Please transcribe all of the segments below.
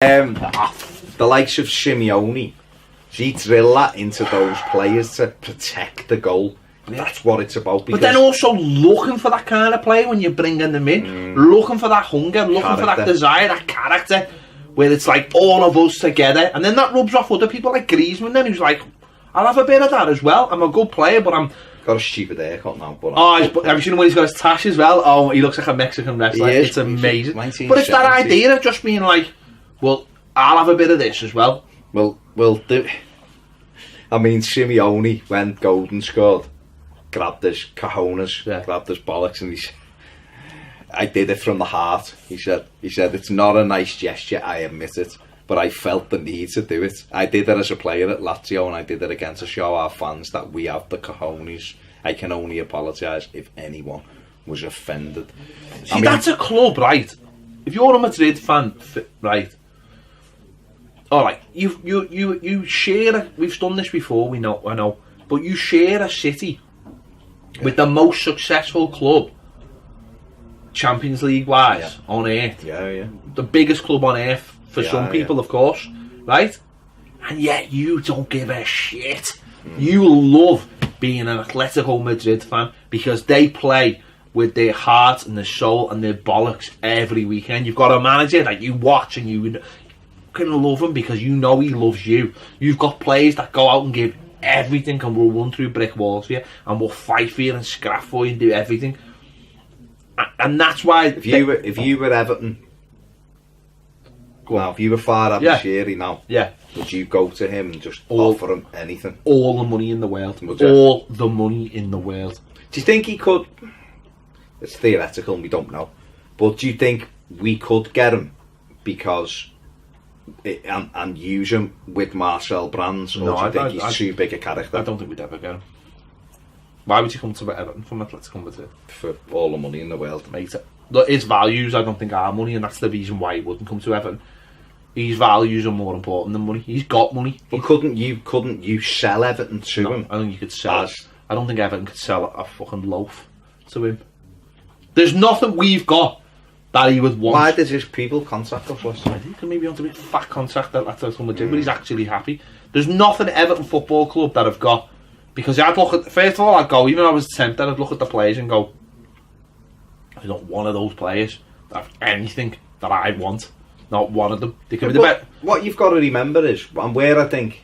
The likes of Simeone, he drill that into those players to protect the goal. That's what it's about. But then also looking for that kind of player when you're bringing them in, looking for that hunger, looking for that desire, that character, where it's like all of us together, and then that rubs off other people like Griezmann. Then who's like, I'll have a bit of that as well. I'm a good player, but I'm got a stupid haircut now. But have you seen him when he's got his tash as well? Oh, he looks like a Mexican wrestler. It's amazing. But it's that idea of just being like, well, I'll have a bit of this as well. Well, I mean, Simeone, when Golden scored, grabbed his cojones, grabbed his bollocks, and I did it from the heart. He said, it's not a nice gesture, I admit it, but I felt the need to do it. I did it as a player at Lazio, and I did it again to show our fans that we have the cojones. I can only apologise if anyone was offended. See, that's a club, right? If you're a Madrid fan, right? All right, you share. We've done this before. I know, but you share a city with the most successful club, Champions League wise, on earth. The biggest club on earth for some people, of course, right? And yet you don't give a shit. You love being an Atletico Madrid fan because they play with their heart and their soul and their bollocks every weekend. You've got a manager that you watch and you can love him because you know he loves you. You've got players that go out and give everything and will run through brick walls for you and will fight for you and scrap for you and do everything. And that's why if you were Everton, if you were Far Abshiri now, would you go to him and just offer him anything? All the money in the world. All the money in the world. Do you think he could? It's theoretical and we don't know, but do you think we could get him because and use him with Marcel Brands, or do you think he's too big a character? I don't think we'd ever get him. Why would you come to Everton from Atletico Madrid? For all the money in the world, mate. His values, I don't think, are money, and that's the reason why he wouldn't come to Everton. His values are more important than money. He's got money. But couldn't you sell Everton to him? I think you could sell. I don't think Everton could sell a fucking loaf to him. There's nothing we've got that he would want. Why does his people contact us? I think he maybe want a bit fat contract at Atletico Madrid, but he's actually happy. There's nothing Everton Football Club that have got, because I'd look at, first of all, I'd go, even if I was tempted, I'd look at the players and go, there's not one of those players that have anything that I want. Not one of them. They could be the best. What you've got to remember is, and where I think,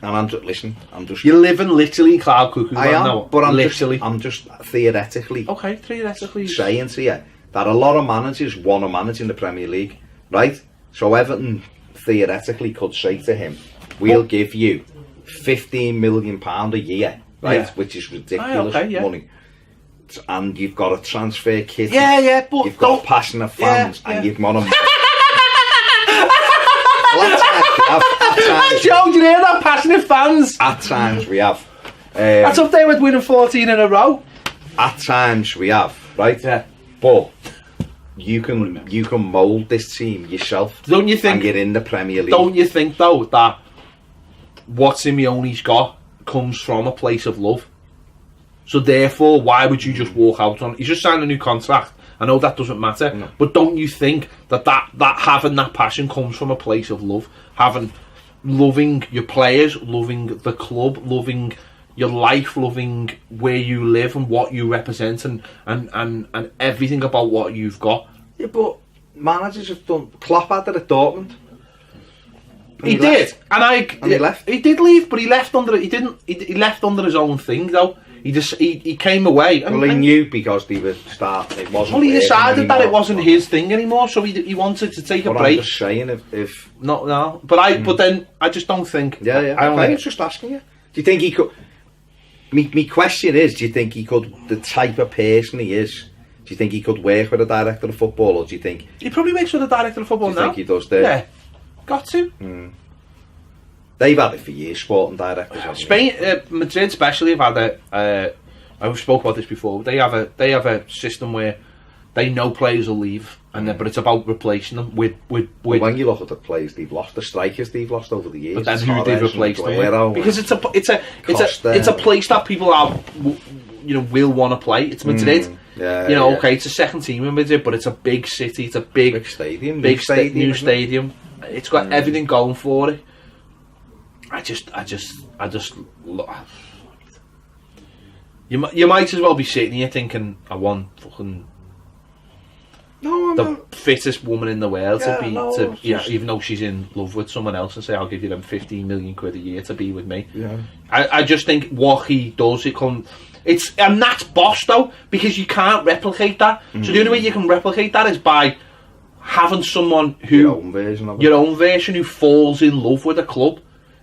and I'm just you're living literally in cloud cuckoo. I am, now, but I'm literally. just theoretically. Okay, theoretically. Saying to you that a lot of managers want to manage in the Premier League, right? So Everton theoretically could say to him, "We'll give you £15 million a year, right?" Which is ridiculous money. And you've got a transfer kit. But you've got passionate fans, and you've got them. Joe, do you hear that? Passionate fans. At times we have. That's up there with winning 14 in a row. At times we have, right? Yeah. But you can mould this team yourself. Don't you think? And get in the Premier League. Don't you think though that what Simeone's got comes from a place of love? So therefore, why would you just walk out on? He's just signed a new contract. I know that doesn't matter, but don't you think that having that passion comes from a place of love, loving your players, loving the club, loving your life, loving where you live and what you represent, and everything about what you've got. Yeah, but managers have done. Klopp had it at Dortmund. He did, and he left. He did leave, but he left under. He didn't. He left under his own thing though. He came away. Well, he knew because he was starting. It wasn't. Well, he decided that it wasn't his thing anymore, so he wanted to take a break. I'm just saying, if no, but then I just don't think. Yeah. I was just asking you. Do you think he could? My question is, do you think he could? The type of person he is, do you think he could work with a director of football, or do you think he probably works with a director of football now? Do you think he does there? Yeah, got to. They've had it for years, sporting directors. Spain, Madrid especially have had I spoke about this before. They have a system where they know players will leave, but it's about replacing them with. When you look at the players they've lost, the strikers they've lost over the years, but then who they've replaced them with? Because it's a place that people are, will want to play. It's Madrid. Yeah, you know, yeah. okay, it's a second team in Madrid, but it's a big city. It's a big stadium, new isn't it? stadium. It's got everything going for it. I just look. You might as well be sitting here thinking, I want fucking the fittest woman in the world even though she's in love with someone else, and say, I'll give you them 15 million quid a year to be with me. Yeah. I just think what he does, and that's boss though, because you can't replicate that. So the only way you can replicate that is by having someone who your own version of it. Your own version who falls in love with a club,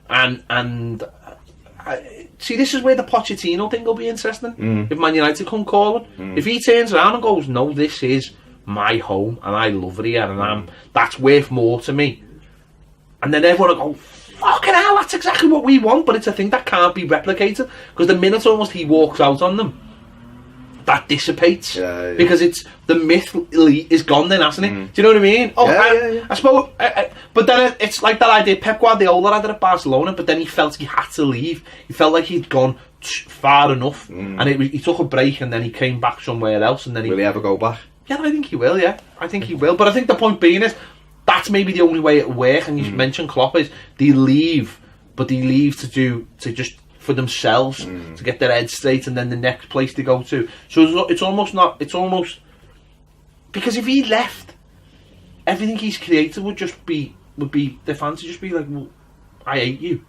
and see, this is where the Pochettino thing will be interesting. If Man United come calling, if he turns around and goes, no, this is my home and I love it here, and that's worth more to me, and then everyone will go, fucking hell, that's exactly what we want. But it's a thing that can't be replicated, because the minute almost he walks out on them, that dissipates, because it's the myth is gone then, hasn't it? Do you know what I mean? I suppose, but then it's like that idea Pep Guardiola had it at Barcelona, but then he felt he had to leave. He felt like he'd gone far enough, and he took a break, and then he came back somewhere else, and then will he ever go back? Yeah, I think he will. Yeah, I think he will. But I think the point being is, that's maybe the only way it'll work. And you mentioned Klopp, is they leave, but they leave to just for themselves, to get their head straight, and then the next place to go to. So it's almost because if he left, everything he's created would be the fans would just be like, well, I hate you.